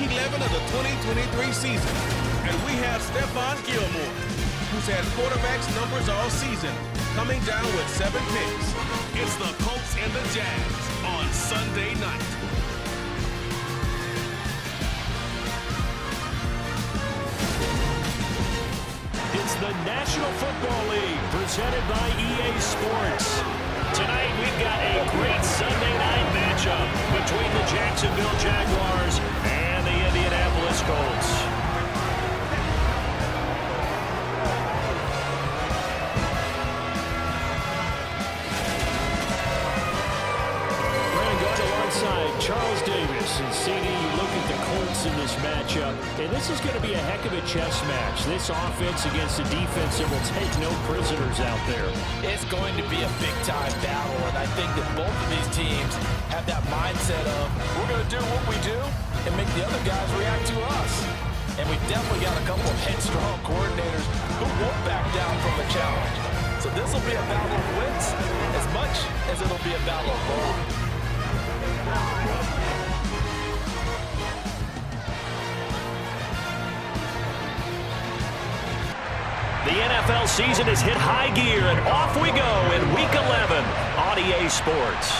Week 11 of the 2023 season. And we have Stephon Gilmore, who's had quarterbacks numbers all season, coming down with 7 picks. It's the Colts and the Jags on Sunday night. It's the National Football League presented by EA Sports. Tonight we've got a great Sunday night matchup between the Jacksonville Jaguars and the Indianapolis Colts. Charles Davis and CD, you look at the Colts in this matchup, and this is going to be a heck of a chess match. This offense against a defense that will take no prisoners out there. It's going to be a big-time battle, and I think that both of these teams have that mindset of, we're going to do what we do and make the other guys react to us. And we've definitely got a couple of headstrong coordinators who won't back down from the challenge. So this will be a battle of wits as much as it'll be a battle of both. The NFL season has hit high gear, and off we go in Week 11 on EA Sports.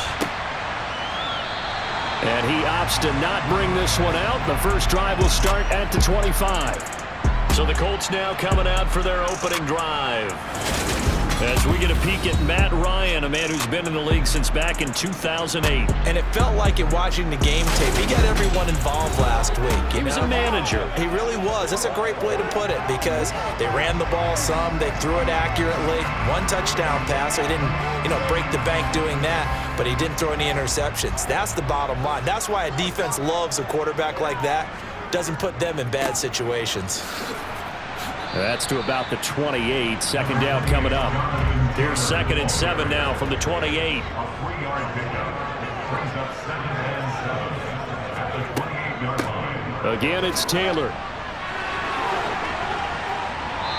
And he opts to not bring this one out. The first drive will start at the 25. So the Colts now coming out for their opening drive. As we get a peek at Matt Ryan, a man who's been in the league since back in 2008. And it felt like it watching the game tape. He got everyone involved last week. He was a manager. He really was. That's a great way to put it because they ran the ball some. They threw it accurately. 1 touchdown pass. He didn't, break the bank doing that, but he didn't throw any interceptions. That's the bottom line. That's why a defense loves a quarterback like that. Doesn't put them in bad situations. That's to about the 28. Second down coming up. Here's 2nd and 7 now from the 28. Again, it's Taylor.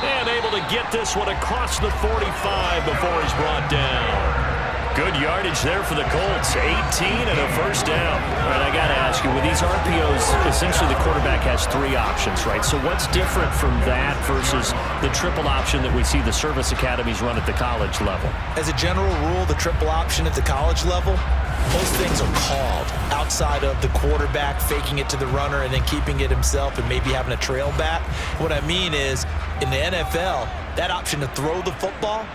And able to get this one across the 45 before he's brought down. Good yardage there for the Colts. 18 and a first down. All right, I got to ask you, with these RPOs, essentially the quarterback has 3 options, right? So what's different from that versus the triple option that we see the service academies run at the college level? As a general rule, the triple option at the college level, most things are called outside of the quarterback faking it to the runner and then keeping it himself and maybe having a trail back. What I mean is, in the NFL, that option to throw the football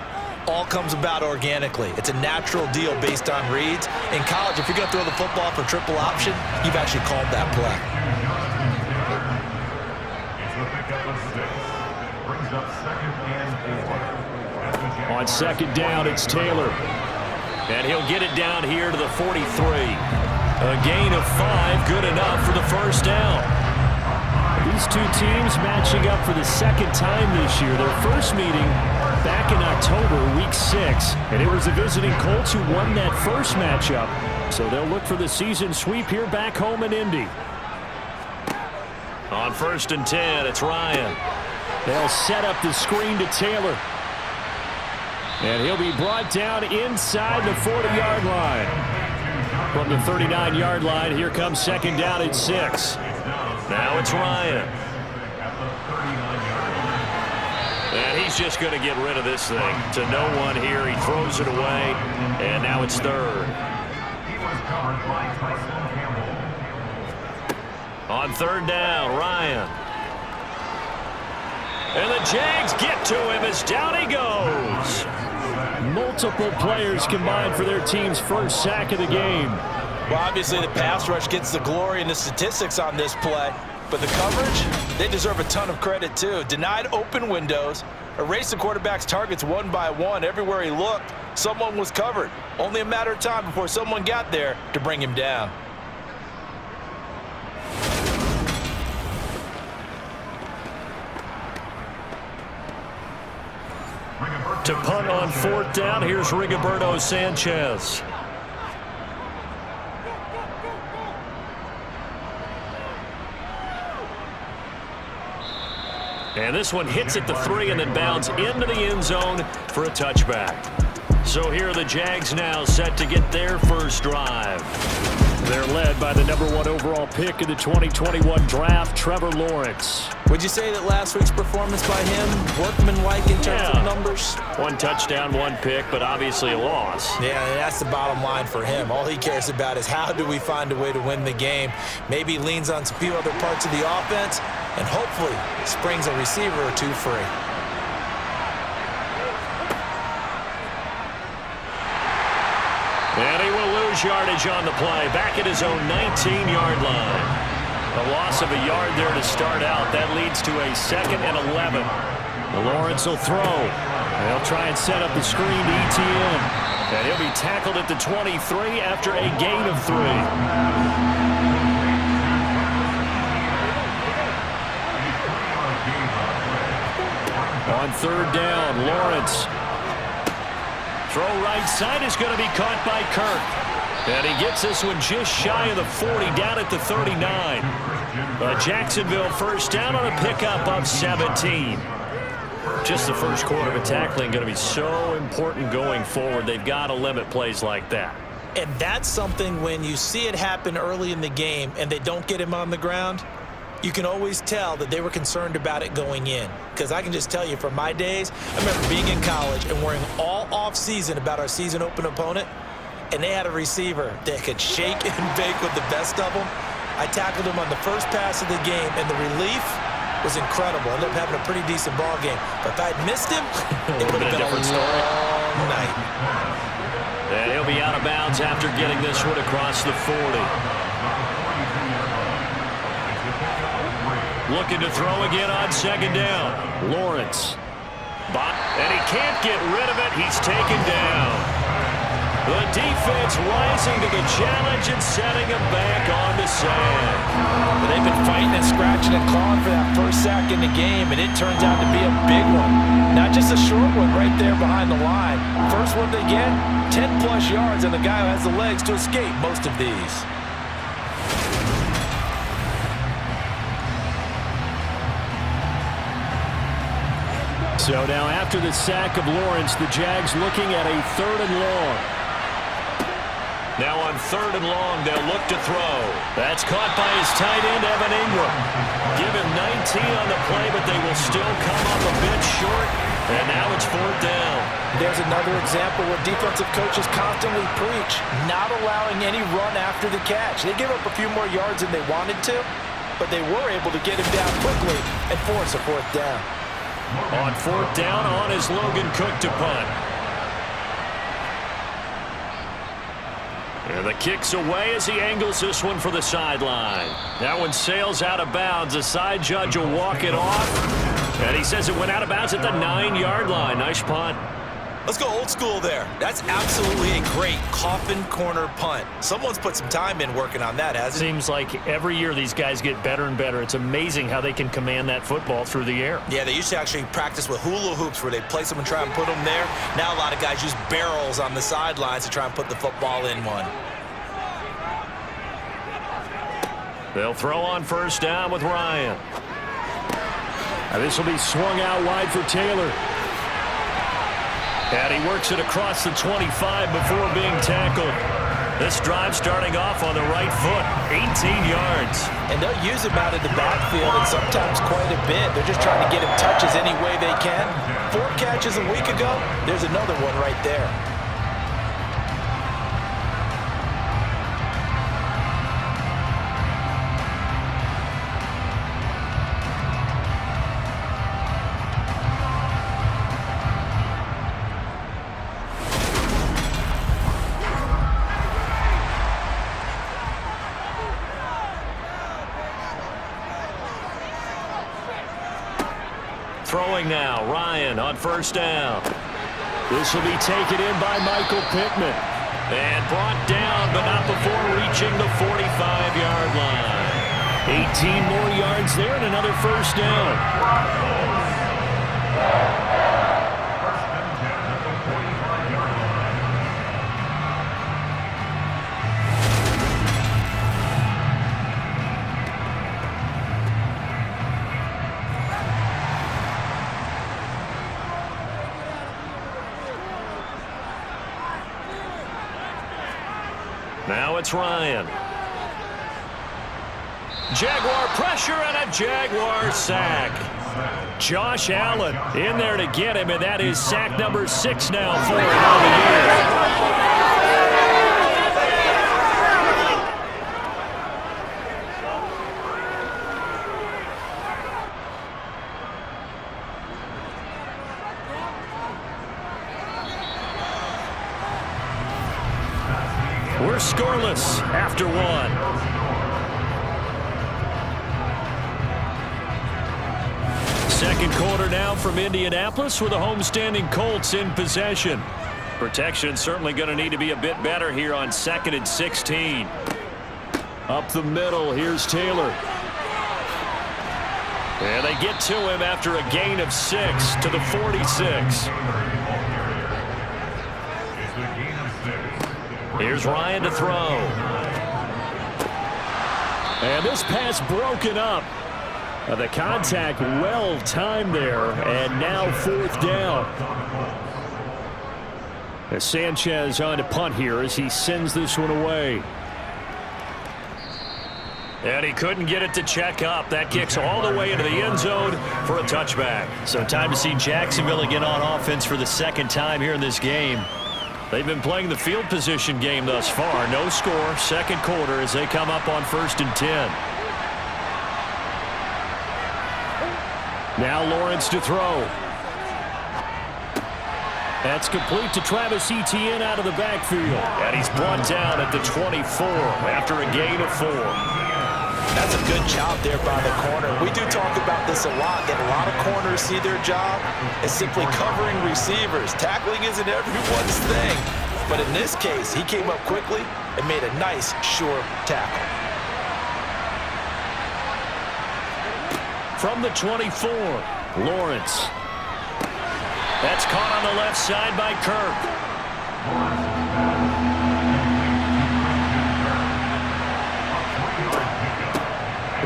all comes about organically. It's a natural deal based on reads. In college, if you're going to throw the football for triple option, you've actually called that play. On 2nd down, it's Taylor. And he'll get it down here to the 43. A gain of 5, good enough for the first down. These two teams matching up for the 2nd time this year. Their first meeting back in October, Week 6. And it was the visiting Colts who won that first matchup. So they'll look for the season sweep here back home in Indy. On 1st and 10, it's Ryan. They'll set up the screen to Taylor. And he'll be brought down inside the 40-yard line. From the 39-yard line, here comes 2nd down at 6. Now it's Ryan. And he's just going to get rid of this thing to no one here. He throws it away, and now it's 3rd. On 3rd down, Ryan. And the Jags get to him as down he goes. Multiple players combined for their team's first sack of the game. Well, obviously the pass rush gets the glory and the statistics on this play, but the coverage, they deserve a ton of credit too. Denied open windows, erased the quarterback's targets one by one. Everywhere he looked, someone was covered. Only a matter of time before someone got there to bring him down. To punt on 4th down, here's Rigoberto Sanchez. And this one hits at the 3 and then bounds into the end zone for a touchback. So here are the Jags now set to get their first drive. They're led by the #1 overall pick in the 2021 draft, Trevor Lawrence. Would you say that last week's performance by him, workmanlike in terms of numbers? 1 touchdown, 1 pick, but obviously a loss. Yeah, that's the bottom line for him. All he cares about is how do we find a way to win the game. Maybe he leans on a few other parts of the offense and hopefully springs a receiver or two free. And he will lose yardage on the play, back at his own 19-yard line. A loss of a yard there to start out. That leads to a 2nd and 11. Lawrence will throw. They'll try and set up the screen to ETN. And he'll be tackled at the 23 after a gain of 3. On 3rd down, Lawrence. Throw right side is going to be caught by Kirk. And he gets this one just shy of the 40, down at the 39. A Jacksonville first down on a pickup of 17. Just the first quarter of tackling going to be so important going forward. They've got to limit plays like that. And that's something when you see it happen early in the game and they don't get him on the ground, you can always tell that they were concerned about it going in. Because I can just tell you from my days, I remember being in college and worrying all off-season about our season open opponent, and they had a receiver that could shake and bake with the best of them. I tackled him on the first pass of the game, and the relief was incredible. I ended up having a pretty decent ball game. But if I'd missed him, it would have been a different story. Night. And he'll be out of bounds after getting this one across the 40. Looking to throw again on 2nd down. Lawrence. And he can't get rid of it. He's taken down. The defense rising to the challenge and setting him back on the sand. But they've been fighting and scratching and clawing for that first sack in the game, and it turns out to be a big one. Not just a short one right there behind the line. First one they get, 10-plus yards, and the guy who has the legs to escape most of these. So now after the sack of Lawrence, the Jags looking at a 3rd and long. Now on 3rd and long, they'll look to throw. That's caught by his tight end, Evan Ingram. Give him 19 on the play, but they will still come up a bit short. And now it's 4th down. There's another example where defensive coaches constantly preach, not allowing any run after the catch. They give up a few more yards than they wanted to, but they were able to get him down quickly and force a 4th down. On 4th down, on is Logan Cook to punt. And the kick's away as he angles this one for the sideline. That one sails out of bounds. The side judge will walk it off. And he says it went out of bounds at the 9-yard line. Nice punt. Let's go old school there. That's absolutely a great coffin corner punt. Someone's put some time in working on that, hasn't it? Seems like every year these guys get better and better. It's amazing how they can command that football through the air. Yeah, they used to actually practice with hula hoops where they place them and try and put them there. Now a lot of guys use barrels on the sidelines to try and put the football in one. They'll throw on 1st down with Ryan. And this will be swung out wide for Taylor. And he works it across the 25 before being tackled. This drive starting off on the right foot, 18 yards. And they'll use him out of the backfield, and sometimes quite a bit. They're just trying to get him touches any way they can. 4 catches a week ago, there's another one right there. Throwing now, Ryan on 1st down. This will be taken in by Michael Pittman. And brought down, but not before reaching the 45-yard line. 18 more yards there and another 1st down. Now it's Ryan. Jaguar pressure and a Jaguar sack. Josh Allen in there to get him, and that is sack number 6 now for him on the year. We're scoreless after 1. Second quarter now from Indianapolis with the homestanding Colts in possession. Protection certainly going to need to be a bit better here on 2nd and 16. Up the middle, here's Taylor. And they get to him after a gain of 6 to the 46. Here's Ryan to throw. And this pass broken up. The contact well timed there, and now 4th down. As Sanchez on to punt here as he sends this one away. And he couldn't get it to check up. That kicks all the way into the end zone for a touchback. So time to see Jacksonville again on offense for the 2nd time here in this game. They've been playing the field position game thus far. No score, 2nd quarter as they come up on 1st and 10. Now Lawrence to throw. That's complete to Travis Etienne out of the backfield. And he's brought down at the 24 after a gain of 4. That's a good job there by the corner. We do talk about this a lot, that a lot of corners see their job as simply covering receivers. Tackling isn't everyone's thing. But in this case, he came up quickly and made a nice, sure tackle. From the 24, Lawrence. That's caught on the left side by Kirk.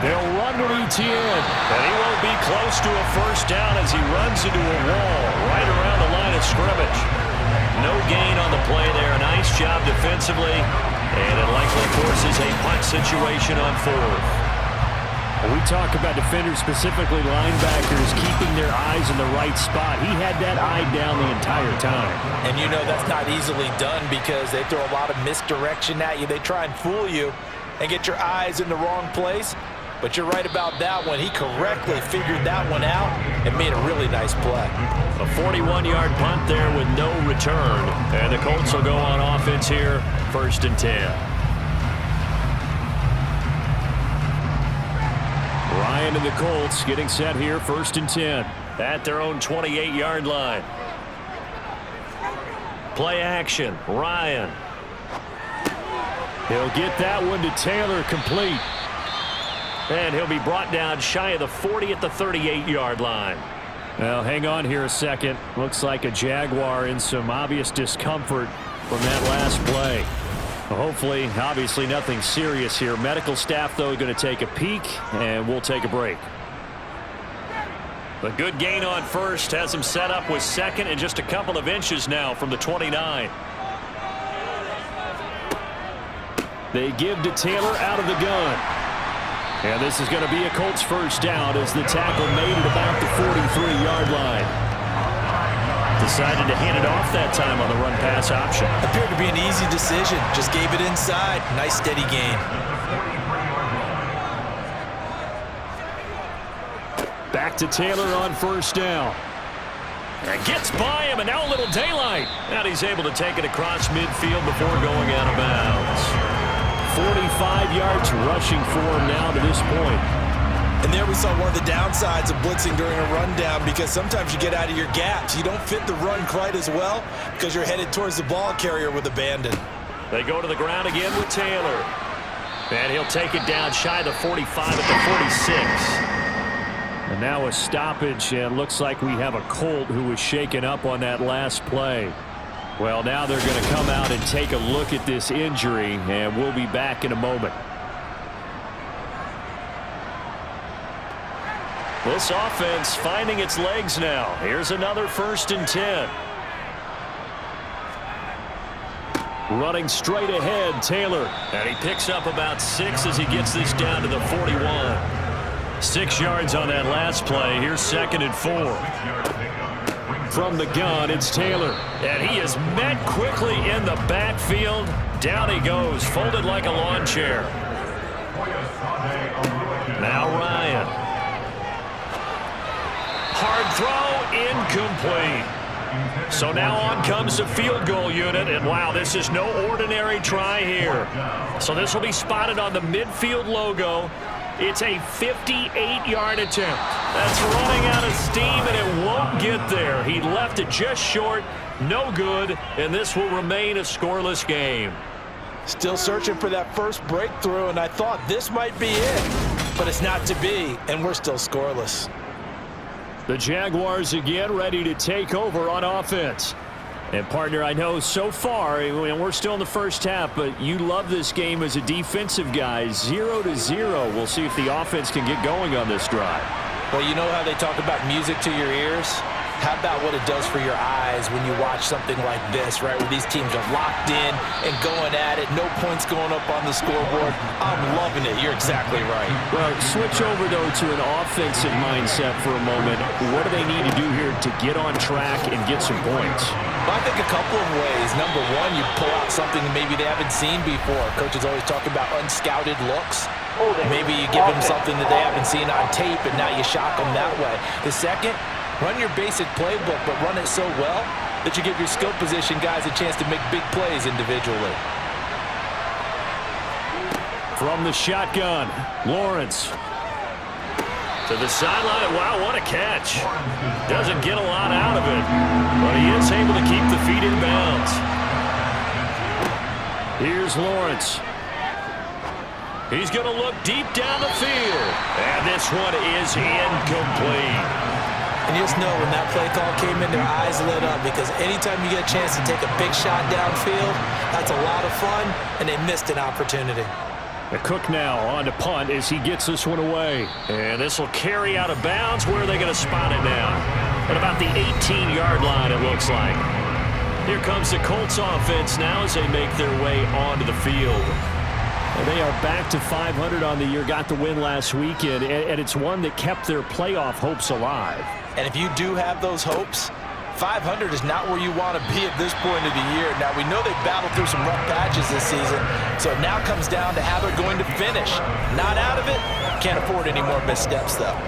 They'll run with Etienne, and he won't be close to a 1st down as he runs into a wall right around the line of scrimmage. No gain on the play there. Nice job defensively, and it likely forces a punt situation on 4th. We talk about defenders, specifically linebackers, keeping their eyes in the right spot. He had that eye down the entire time. And you know that's not easily done because they throw a lot of misdirection at you. They try and fool you and get your eyes in the wrong place. But you're right about that one. He correctly figured that one out and made a really nice play. A 41-yard punt there with no return. And the Colts will go on offense here, 1st and 10. Ryan and the Colts getting set here, 1st and 10 at their own 28-yard line. Play action, Ryan. He'll get that one to Taylor, complete. And he'll be brought down shy of the 40 at the 38-yard line. Now hang on here a second. Looks like a Jaguar in some obvious discomfort from that last play. Hopefully, obviously nothing serious here. Medical staff, though, going to take a peek, and we'll take a break. A good gain on 1st has him set up with 2nd and just a couple of inches now from the 29. They give to Taylor out of the gun. And this is going to be a Colts 1st down as the tackle made at about the 43-yard line. Decided to hand it off that time on the run-pass option. Appeared to be an easy decision. Just gave it inside. Nice steady gain. Back to Taylor on 1st down. And gets by him, and now a little daylight. And he's able to take it across midfield before going out of bounds. 45 yards rushing for him now to this point. And there we saw one of the downsides of blitzing during a rundown, because sometimes you get out of your gaps. You don't fit the run quite as well because you're headed towards the ball carrier with abandon. They go to the ground again with Taylor. And he'll take it down shy of the 45 at the 46. And now a stoppage, and looks like we have a Colt who was shaken up on that last play. Well, now they're going to come out and take a look at this injury, and we'll be back in a moment. This offense finding its legs now. Here's another 1st and 10. Running straight ahead, Taylor. And he picks up about 6 as he gets this down to the 41. 6 yards on that last play. Here's 2nd and 4. From the gun, it's Taylor. And he is met quickly in the backfield. Down he goes, folded like a lawn chair. Now Ryan. Hard throw, incomplete. So now on comes the field goal unit, and wow, this is no ordinary try here. So this will be spotted on the midfield logo. It's a 58-yard attempt. That's running out of steam, and it won't get there. He left it just short, no good, and this will remain a scoreless game. Still searching for that first breakthrough, and I thought this might be it, but it's not to be, and we're still scoreless. The Jaguars again ready to take over on offense. And, partner, I know so far, and we're still in the first half, but you love this game as a defensive guy. 0-0. We'll see if the offense can get going on this drive. Well, you know how they talk about music to your ears? How about what it does for your eyes when you watch something like this, right, where these teams are locked in and going at it, no points going up on the scoreboard? I'm loving it. You're exactly right. Well, switch over, though, to an offensive mindset for a moment. What do they need to do here to get on track and get some points? Well, I think a couple of ways. Number one, you pull out something maybe they haven't seen before. Coaches always talk about unscouted looks. Maybe you give them something that they haven't seen on tape, and now you shock them that way. The second, run your basic playbook, but run it so well that you give your skill position guys a chance to make big plays individually. From the shotgun, Lawrence. To the sideline. Wow, what a catch. Doesn't get a lot out of it, but he is able to keep the feet in bounds. Here's Lawrence. He's going to look deep down the field. And this one is incomplete. And you just know when that play call came in, their eyes lit up, because anytime you get a chance to take a big shot downfield, that's a lot of fun, and they missed an opportunity. The Cook now on to punt as he gets this one away. And this will carry out of bounds. Where are they going to spot it now? At about the 18-yard line, it looks like. Here comes the Colts offense now as they make their way onto the field. And they are back to 500 on the year, got the win last weekend, and it's one that kept their playoff hopes alive. And if you do have those hopes, 500 is not where you want to be at this point of the year. Now, we know they battled through some rough patches this season, so it now comes down to how they're going to finish. Not out of it. Can't afford any more missteps, though.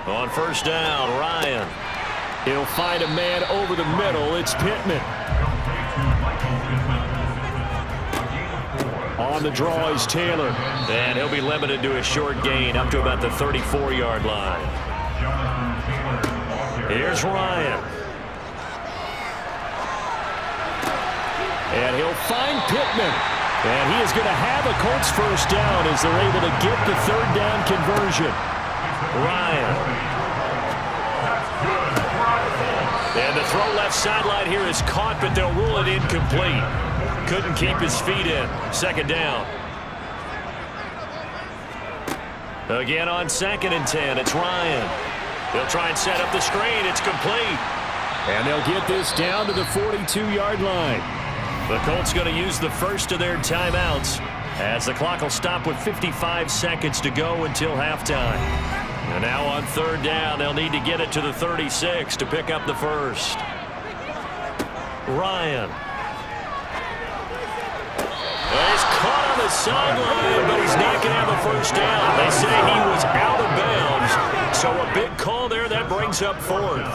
On first down, Ryan. He'll find a man over the middle. It's Pittman. On the draw is Taylor. And he'll be limited to a short gain up to about the 34-yard line. Here's Ryan. And he'll find Pittman. And he is going to have a Colts first down as they're able to get the third down conversion. Ryan. And the throw left sideline here is caught, but they'll rule it incomplete. Couldn't keep his feet in. Second down. Again on 2nd and 10, it's Ryan. They'll try and set up the screen. It's complete. And they'll get this down to the 42-yard line. The Colts going to use the first of their timeouts as the clock will stop with 55 seconds to go until halftime. And now on third down, they'll need to get it to the 36 to pick up the first. Ryan. He's caught on the sideline, but he's not going to have a first down. They say he was out of bounds, so a big call there. That brings up fourth.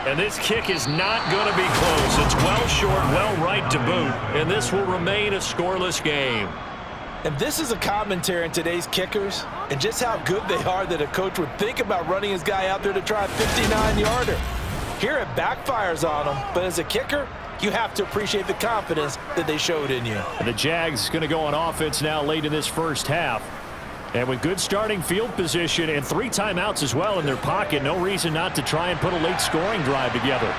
And this kick is not going to be close. It's well short, well right to boot. And this will remain a scoreless game. And this is a commentary on today's kickers and just how good they are that a coach would think about running his guy out there to try a 59-yarder. Here it backfires on him, but as a kicker, you have to appreciate the confidence that they showed in you. And the Jags going to go on offense now late in this first half. And with good starting field position and 3 timeouts as well in their pocket, no reason not to try and put a late scoring drive together.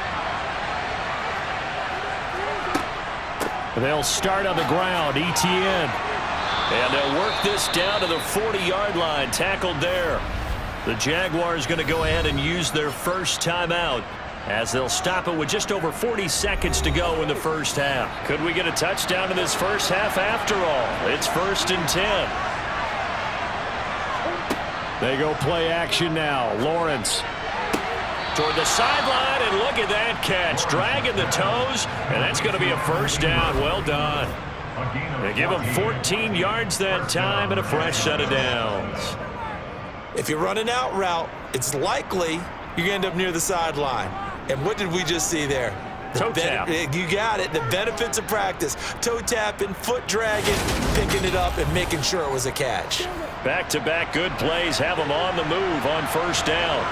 They'll start on the ground. ETN. And they'll work this down to the 40-yard line. Tackled there. The Jaguars going to go ahead and use their first timeout as they'll stop it with just over 40 seconds to go in the first half. Could we get a touchdown in this first half after all? It's 1st and 10. They go play action now. Lawrence toward the sideline, and look at that catch. Dragging the toes, and that's going to be a first down. Well done. They give him 14 yards that time and a fresh set of downs. If you're running out route, it's likely you're going to end up near the sideline. And what did we just see there? Toe tap. You got it. The benefits of practice. Toe tapping, foot dragging, picking it up, and making sure it was a catch. Back-to-back good plays have them on the move on first down.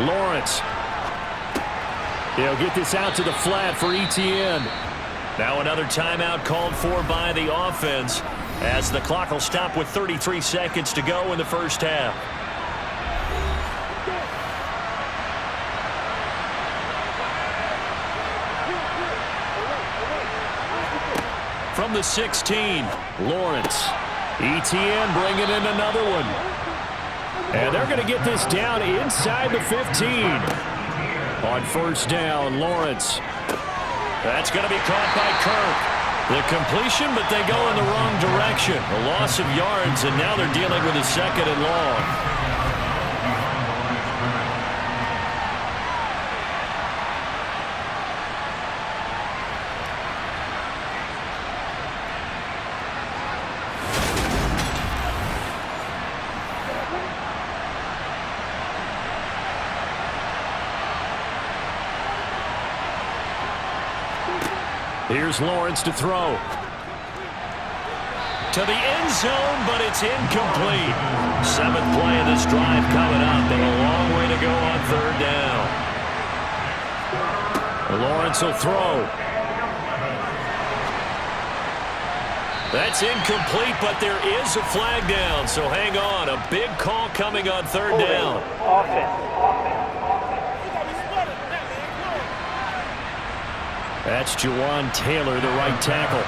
Lawrence. He'll get this out to the flat for ETN. Now another timeout called for by the offense as the clock will stop with 33 seconds to go in the first half. From the 16, Lawrence. ETN bringing in another one. And they're going to get this down inside the 15. On first down, Lawrence. That's going to be caught by Kirk. The completion, but they go in the wrong direction. A loss of yards, and now they're dealing with a 2nd and long. Here's Lawrence to throw. To the end zone, but it's incomplete. 7th play of this drive coming up, and a long way to go on 3rd down. Lawrence will throw. That's incomplete, but there is a flag down, so hang on. A big call coming on 3rd down. That's Jawan Taylor, the right tackle.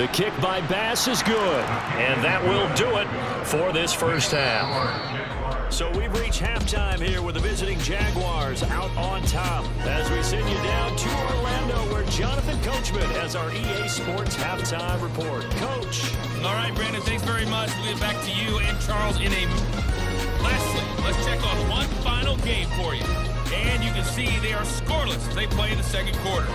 The kick by Bass is good, and that will do it for this first half. So we've reached halftime here with the visiting Jaguars out on top as we send you down to Orlando where Jonathan Coachman has our EA Sports halftime report. Coach. All right, Brandon, thanks very much. We'll get back to you and Charles in a... Lastly, let's check on one final game for you. And you can see they are scoreless as they play in the 2nd quarter.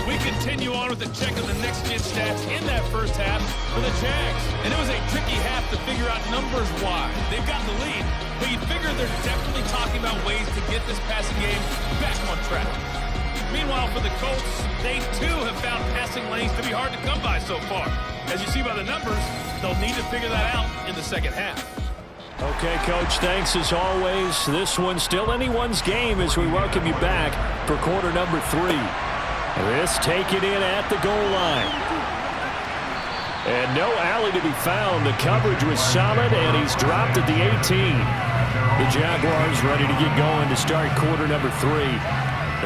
We continue on with the check of the next-gen stats in that first half for the Jags. And it was a tricky half to figure out numbers-wise. They've got the lead, but you figure they're definitely talking about ways to get this passing game back on track. Meanwhile, for the Colts, they too have found passing lanes to be hard to come by so far. As you see by the numbers, they'll need to figure that out in the 2nd half. Okay, Coach, thanks as always. This one's still anyone's game as we welcome you back for quarter number 3. This taken in at the goal line. And no alley to be found. The coverage was solid, and he's dropped at the 18. The Jaguars ready to get going to start quarter number 3.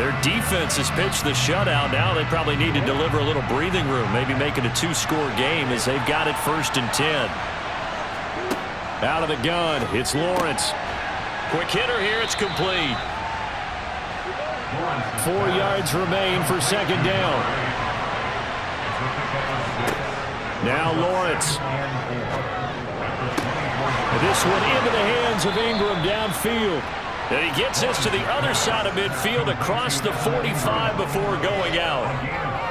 Their defense has pitched the shutout. Now they probably need to deliver a little breathing room, maybe make it a 2-score game as they've got it 1st and 10. Out of the gun, it's Lawrence. Quick hitter here, it's complete. 4 yards remain for 2nd down. Now Lawrence. This one into the hands of Ingram downfield. And he gets this to the other side of midfield across the 45 before going out.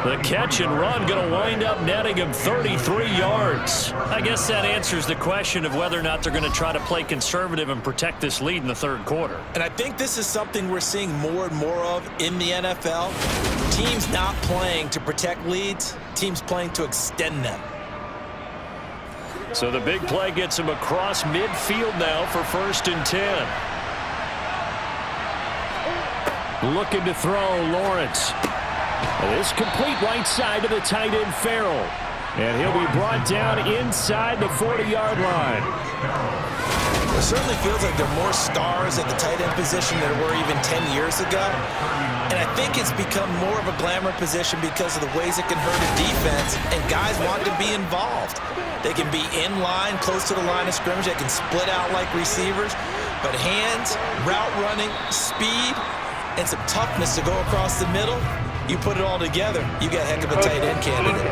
The catch and run going to wind up netting him 33 yards. I guess that answers the question of whether or not they're going to try to play conservative and protect this lead in the 3rd quarter. And I think this is something we're seeing more and more of in the NFL. Teams not playing to protect leads, teams playing to extend them. So the big play gets him across midfield now for 1st and 10. Looking to throw, Lawrence. This complete right side to the tight end, Farrell. And he'll be brought down inside the 40-yard line. It certainly feels like there are more stars at the tight end position than there were even 10 years ago. And I think it's become more of a glamour position because of the ways it can hurt a defense, and guys want to be involved. They can be in line, close to the line of scrimmage. They can split out like receivers. But hands, route running, speed, and some toughness to go across the middle, you put it all together, you got a heck of a tight end candidate.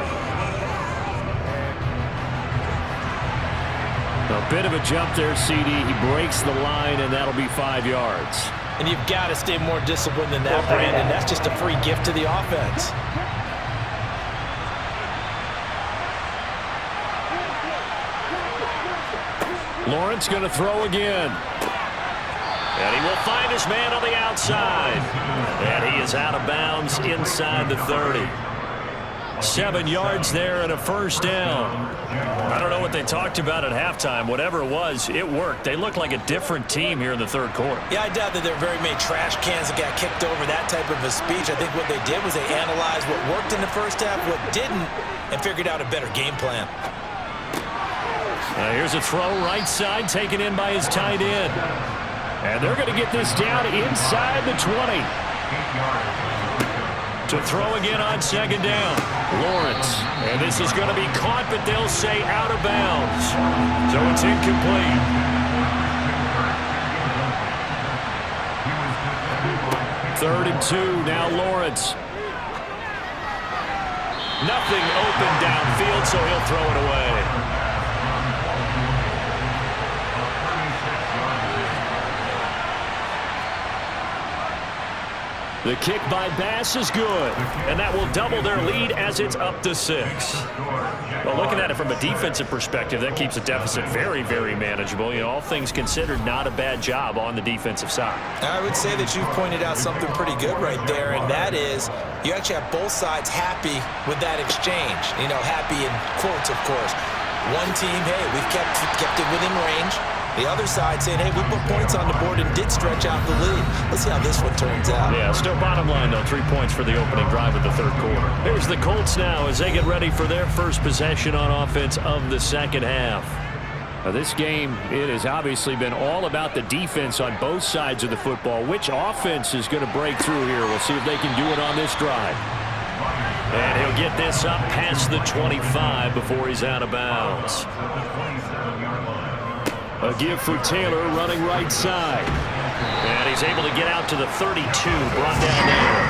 A bit of a jump there, CD. He breaks the line, and that'll be 5 yards. And you've got to stay more disciplined than that, Brandon. That's just a free gift to the offense. Lawrence going to throw again. And he will find his man on the outside. And he is out of bounds inside the 30. 7 yards there and a first down. I don't know what they talked about at halftime. Whatever it was, it worked. They looked like a different team here in the third quarter. Yeah, I doubt that there are very many trash cans that got kicked over that type of a speech. I think what they did was they analyzed what worked in the first half, what didn't, and figured out a better game plan. Here's a throw right side taken in by his tight end. And they're going to get this down inside the 20. To throw again on second down. Lawrence. And this is going to be caught, but they'll say out of bounds. So it's incomplete. Third and 2. Now Lawrence. Nothing open downfield, so he'll throw it away. The kick by Bass is good, and that will double their lead as it's up to 6. Well, looking at it from a defensive perspective, that keeps the deficit very, very manageable. You know, all things considered, not a bad job on the defensive side. I would say that you've pointed out something pretty good right there, and that is you actually have both sides happy with that exchange. You know, happy in quotes, of course. One team, hey, we've kept it within range. The other side saying, hey, we put points on the board and did stretch out the lead. Let's see how this one turns out. Yeah, still bottom line, though. 3 points for the opening drive of the third quarter. Here's the Colts now as they get ready for their first possession on offense of the second half. Now, this game, it has obviously been all about the defense on both sides of the football. Which offense is going to break through here? We'll see if they can do it on this drive. And he'll get this up past the 25 before he's out of bounds. A give for Taylor running right side. And he's able to get out to the 32, brought down there.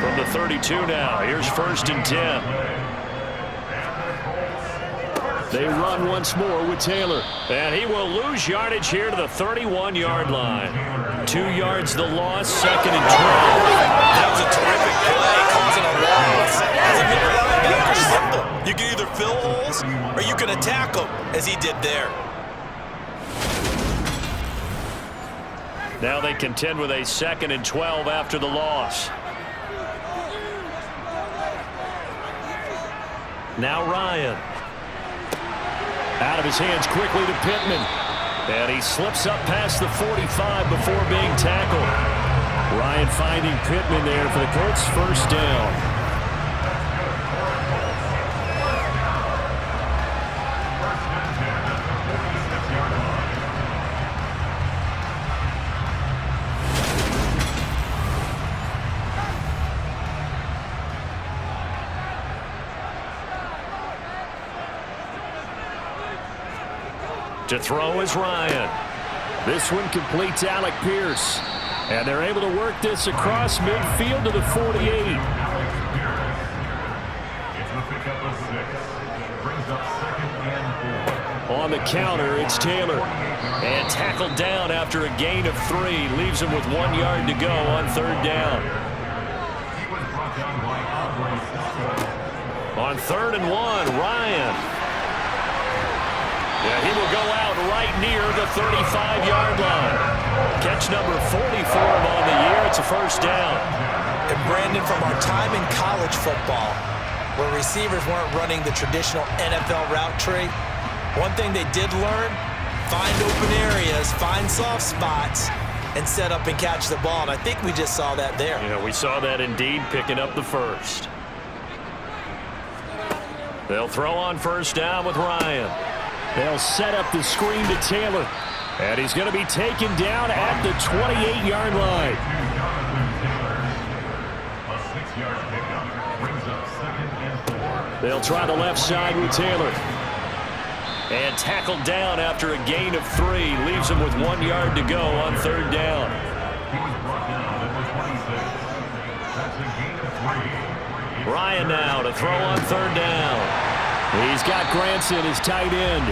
From the 32 now, here's 1st and 10. They run once more with Taylor. And he will lose yardage here to the 31-yard line. 2 yards the loss, 2nd and 12. That was a terrific play, causing a loss. As a middle linebacker, simple. You can either fill holes or you can attack them, as he did there. Now they contend with a 2nd and 12 after the loss. Now Ryan. Out of his hands quickly to Pittman. And he slips up past the 45 before being tackled. Ryan finding Pittman there for the Colts' first down. To throw is Ryan. This one completes Alec Pierce. And they're able to work this across midfield to the 48. On the counter, it's Taylor. And tackled down after a gain of 3. Leaves him with 1 yard to go on 3rd down. On 3rd and 1, Ryan. Yeah, he will go out right near the 35-yard line. Catch number 44 on the year. It's a first down. And Brandon, from our time in college football, where receivers weren't running the traditional NFL route tree, one thing they did learn, find open areas, find soft spots, and set up and catch the ball. And I think we just saw that there. Yeah, we saw that indeed, picking up the first. They'll throw on first down with Ryan. They'll set up the screen to Taylor. And he's going to be taken down at the 28-yard line. They'll try the left side with Taylor. And tackled down after a gain of 3. Leaves him with 1 yard to go on third down. Ryan now to throw on third down. He's got Granson, his tight end.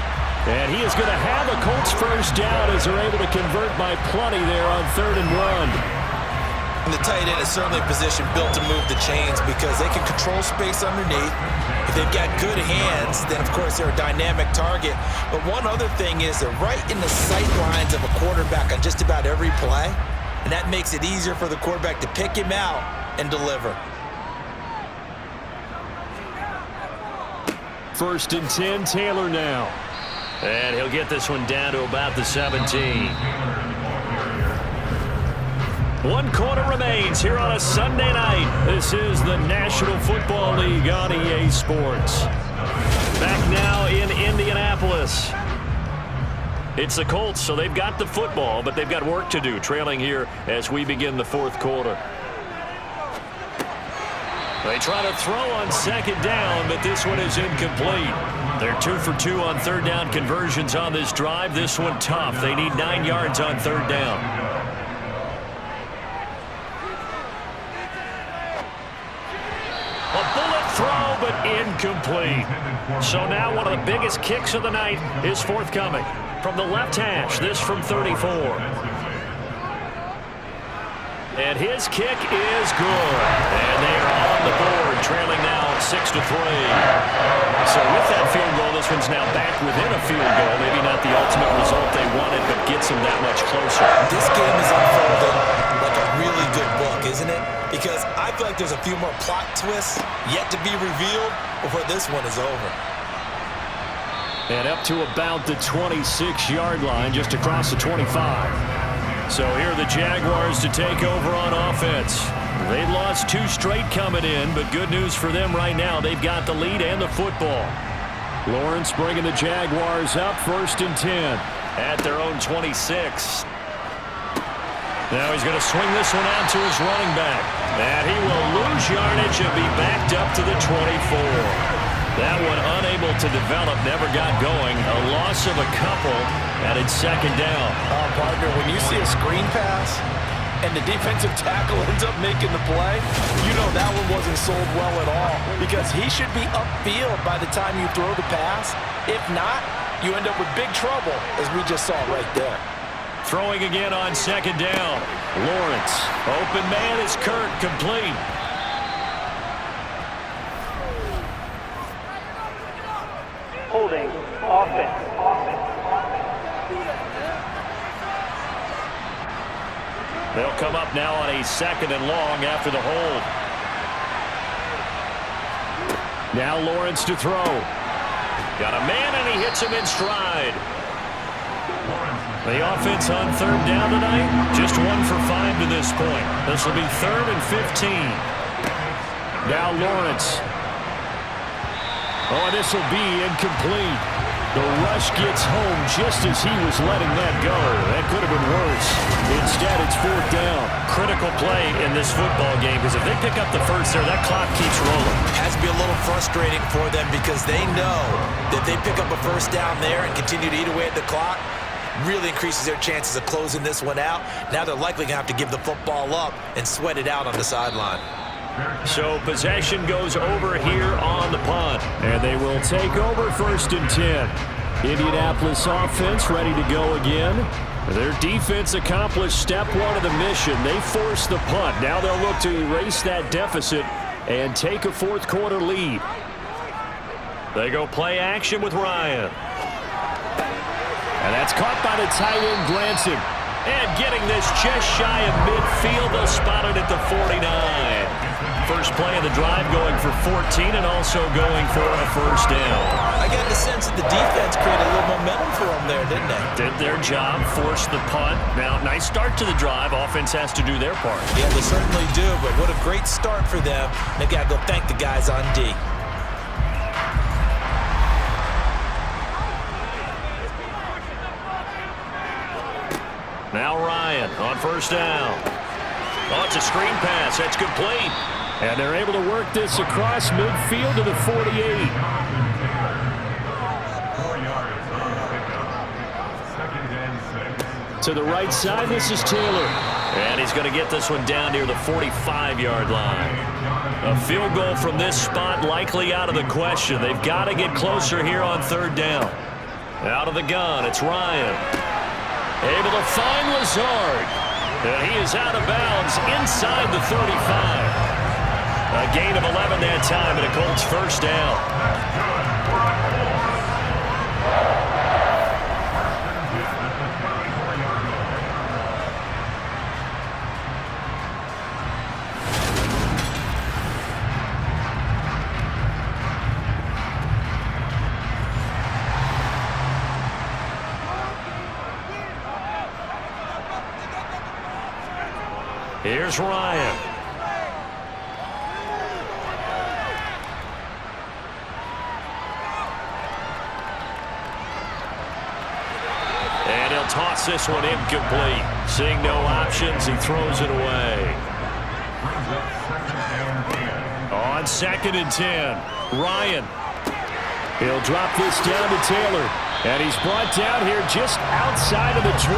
And he is going to have a Colts first down as they're able to convert by plenty there on 3rd and 1. And the tight end is certainly a position built to move the chains because they can control space underneath. If they've got good hands, then of course they're a dynamic target. But one other thing is they're right in the sight lines of a quarterback on just about every play. And that makes it easier for the quarterback to pick him out and deliver. 1st and 10, Taylor now. And he'll get this one down to about the 17. 1 quarter remains here on a Sunday night. This is the National Football League on EA Sports. Back now in Indianapolis. It's the Colts, so they've got the football, but they've got work to do, trailing here as we begin the 4th quarter. They try to throw on 2nd down, but this one is incomplete. They're 2 for 2 on 3rd down conversions on this drive. This one tough. They need 9 yards on 3rd down. A bullet throw, but incomplete. So now one of the biggest kicks of the night is forthcoming. From the left hash, this from 34. And his kick is good. And they are on the board, trailing now 6-3. So with that field goal, this one's now back within a field goal. Maybe not the ultimate result they wanted, but gets them that much closer. This game is unfolding like a really good book, isn't it? Because I feel like there's a few more plot twists yet to be revealed before this one is over. And up to about the 26-yard line, just across the 25. So here are the Jaguars to take over on offense. They've lost 2 straight coming in, but good news for them right now. They've got the lead and the football. Lawrence bringing the Jaguars up 1st and 10 at their own 26. Now he's going to swing this one out to his running back. And he will lose yardage and be backed up to the 24. That one unable to develop, never got going. A loss of a couple, and it's 2nd down. Partner, when you see a screen pass and the defensive tackle ends up making the play, you know that one wasn't sold well at all because he should be upfield by the time you throw the pass. If not, you end up with big trouble, as we just saw right there. Throwing again on 2nd down. Lawrence, open man is Kirk, complete. Holding offense. They'll come up now on a 2nd and long after the hold. Now Lawrence to throw. Got a man and he hits him in stride. The offense on 3rd down tonight, just 1 for 5 to this point. This will be 3rd and 15. Now Lawrence. Oh, this will be incomplete. The rush gets home just as he was letting that go. That could have been worse. Instead, it's 4th down. Critical play in this football game because if they pick up the first there, that clock keeps rolling. Has to be a little frustrating for them because they know that they pick up a first down there and continue to eat away at the clock, really increases their chances of closing this one out. Now they're likely going to have to give the football up and sweat it out on the sideline. So possession goes over here on the punt. And they will take over 1st and 10. Indianapolis offense ready to go again. Their defense accomplished step 1 of the mission. They forced the punt. Now they'll look to erase that deficit and take a 4th quarter lead. They go play action with Ryan. And that's caught by the tight end, Granson. And getting this just shy of midfield, they'll spot it at the 49. First play of the drive going for 14 and also going for a first down. I got the sense that the defense created a little momentum for them there, didn't they? Did their job, forced the punt. Now, nice start to the drive. Offense has to do their part. Yeah, they certainly do, but what a great start for them. They've got to go thank the guys on D. on first down. Oh, it's a screen pass. That's complete. And they're able to work this across midfield to the 48. To the right side, this is Taylor. And he's going to get this one down near the 45-yard line. A field goal from this spot likely out of the question. They've got to get closer here on third down. Out of the gun, it's Ryan. Able to find Lazard. And he is out of bounds inside the 35. A gain of 11 that time, and a Colts first down. Here's Ryan. And he'll toss this one incomplete. Seeing no options, he throws it away. On 2nd and 10, Ryan. He'll drop this down to Taylor. And he's brought down here just outside of the 20.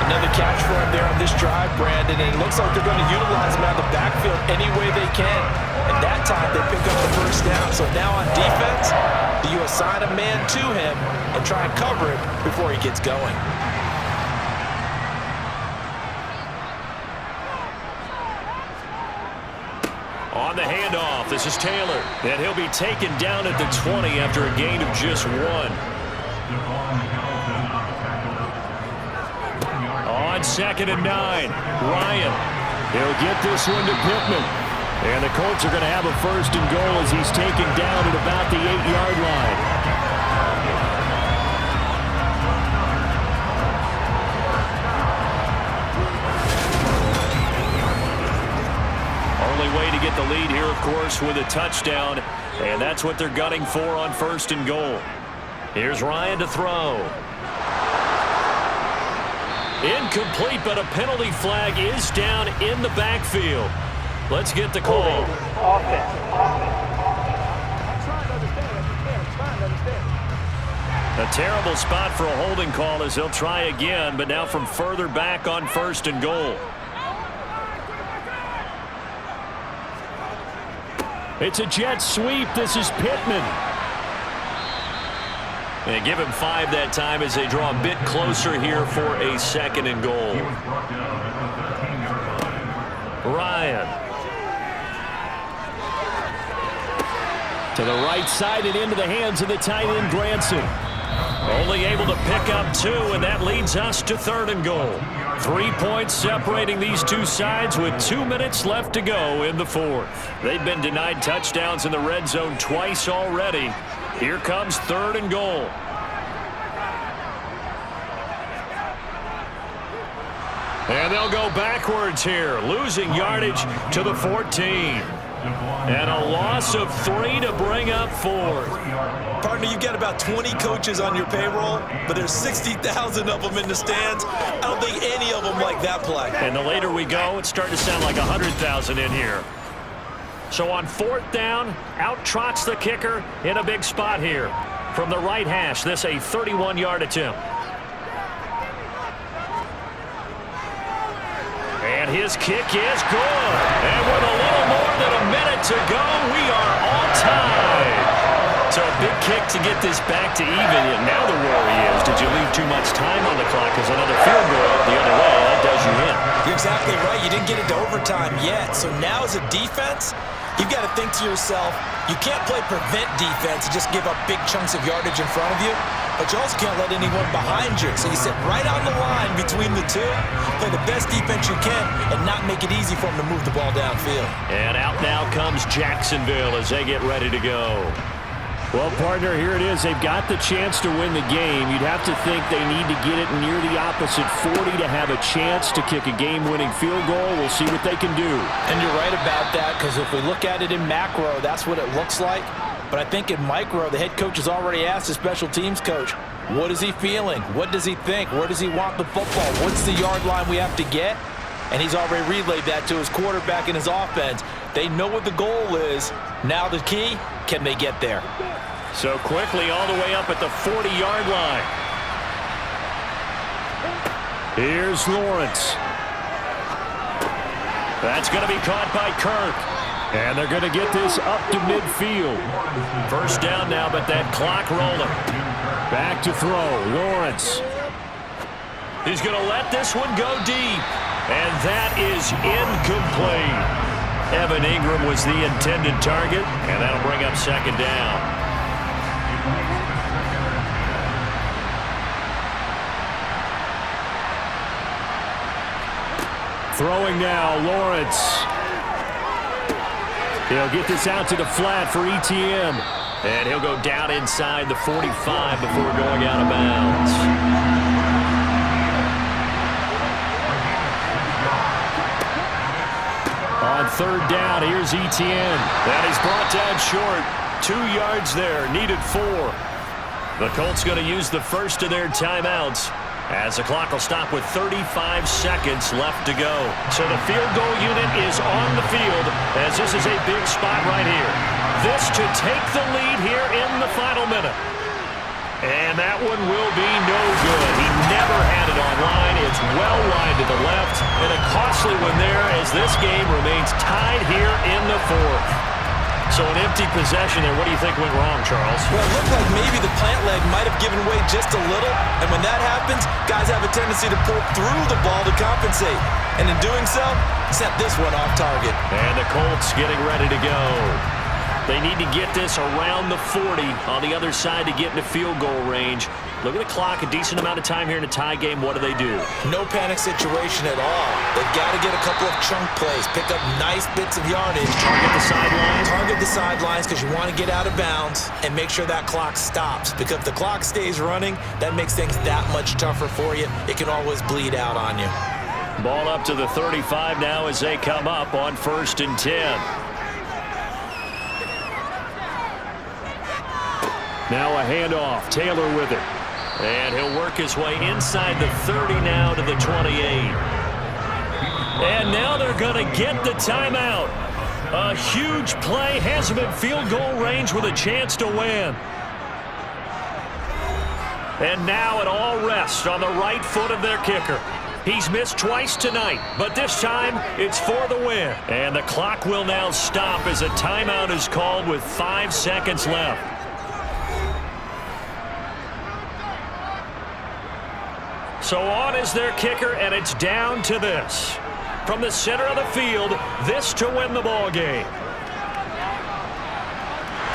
Another catch for him there on this drive, Brandon, and it looks like they're going to utilize him out of the backfield any way they can. And that time they pick up the first down. So now on defense, you assign a man to him and try and cover it before he gets going. On the handoff, this is Taylor. And he'll be taken down at the 20 after a gain of just 1. On 2nd and 9, Ryan. He'll get this one to Pittman. And the Colts are going to have a first and goal as he's taken down at about the 8-yard line. Only way to get the lead here, of course, with a touchdown. And that's what they're gunning for on 1st and goal. Here's Ryan to throw. Incomplete, but a penalty flag is down in the backfield. Let's get the call. A terrible spot for a holding call as they'll try again, but now from further back on 1st and goal. It's a jet sweep. This is Pittman. They give him 5 that time as they draw a bit closer here for a 2nd and goal. Ryan. To the right side and into the hands of the tight end, Granson. Only able to pick up 2, and that leads us to 3rd and goal. 3 points separating these two sides with 2 minutes left to go in the 4th. They've been denied touchdowns in the red zone twice already. Here comes 3rd and goal. And they'll go backwards here, losing yardage to the 14. And a loss of 3 to bring up 4. Partner, you've got about 20 coaches on your payroll, but there's 60,000 of them in the stands. I don't think any of them like that play. And the later we go, it's starting to sound like 100,000 in here. So on 4th down, out trots the kicker in a big spot here. From the right hash, this a 31-yard attempt. And his kick is good. And with a little more than a minute to go, we are all tied. So a big kick to get this back to even. And now the worry is, did you leave too much time on the clock? Because another field goal the other way, that does you in. You're exactly right. You didn't get into overtime yet. So now as a defense, you've got to think to yourself, you can't play prevent defense and just give up big chunks of yardage in front of you, but you also can't let anyone behind you. So you sit right on the line between the two, play the best defense you can, and not make it easy for them to move the ball downfield. And out now comes Jacksonville as they get ready to go. Well, partner, here it is. They've got the chance to win the game. You'd have to think they need to get it near the opposite 40 to have a chance to kick a game-winning field goal. We'll see what they can do. And you're right about that, because if we look at it in macro, that's what it looks like. But I think in micro, the head coach has already asked the special teams coach, what is he feeling? What does he think? Where does he want the football? What's the yard line we have to get? And he's already relayed that to his quarterback and his offense. They know what the goal is. Now the key, can they get there? So quickly all the way up at the 40-yard line. Here's Lawrence. That's going to be caught by Kirk. And they're going to get this up to midfield. First down now, but that clock rolling. Back to throw. Lawrence. He's going to let this one go deep. And that is incomplete. Evan Ingram was the intended target, and that'll bring up second down. Throwing now, Lawrence. He'll get this out to the flat for ETN. And he'll go down inside the 45 before going out of bounds. On third down, here's ETN. And he's brought down short. 2 yards there, needed 4. The Colts going to use the first of their timeouts, as the clock will stop with 35 seconds left to go. So the field goal unit is on the field, as this is a big spot right here. This to take the lead here in the final minute. And that one will be no good. He never had it online. It's well wide to the left, and a costly one there as this game remains tied here in the 4th. So an empty possession there. What do you think went wrong, Charles? Well, it looked like maybe the plant leg might have given way just a little. And when that happens, guys have a tendency to pull through the ball to compensate. And in doing so, set this one off target. And the Colts getting ready to go. They need to get this around the 40 on the other side to get into field goal range. Look at the clock, a decent amount of time here in a tie game. What do? No panic situation at all. They've got to get a couple of chunk plays, pick up nice bits of yardage. Target the sidelines. Target the sidelines because you want to get out of bounds and make sure that clock stops. Because if the clock stays running, that makes things that much tougher for you. It can always bleed out on you. Ball up to the 35 now as they come up on 1st and 10. Now a handoff. Taylor with it. And he'll work his way inside the 30 now to the 28. And now they're going to get the timeout. A huge play has him in field goal range with a chance to win. And now it all rests on the right foot of their kicker. He's missed twice tonight, but this time it's for the win. And the clock will now stop as a timeout is called with 5 seconds left. So on is their kicker, and it's down to this. From the center of the field, this to win the ball game.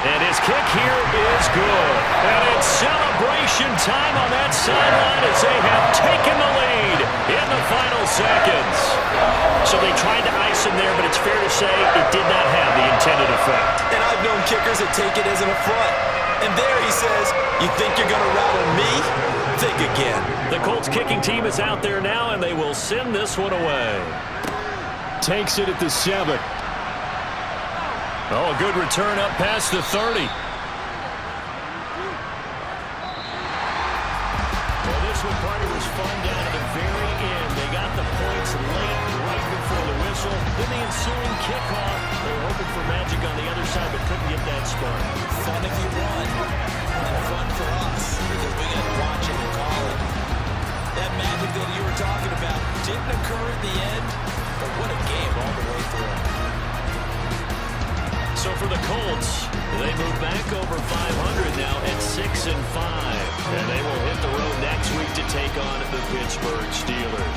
And his kick here is good. And it's celebration time on that sideline as they have taken the lead in the final seconds. So they tried to ice him there, but it's fair to say it did not have the intended effect. And I've known kickers that take it as an affront. And there he says, you think you're going to rattle me? Think again. The Colts kicking team is out there now, and they will send this one away. Takes it at the 7. Oh, a good return up past the 30. Well, this one, partner, was fun down to the very end. They got the points late, right before the whistle. Then the ensuing kickoff. They were hoping for magic on the other side, but couldn't get that spark. Fun if you won, and fun for us because we got to watch it and call it. That magic that you were talking about didn't occur at the end, but what a game all the way through. So for the Colts, they move back over 500 now at 6-5. And they will hit the road next week to take on the Pittsburgh Steelers.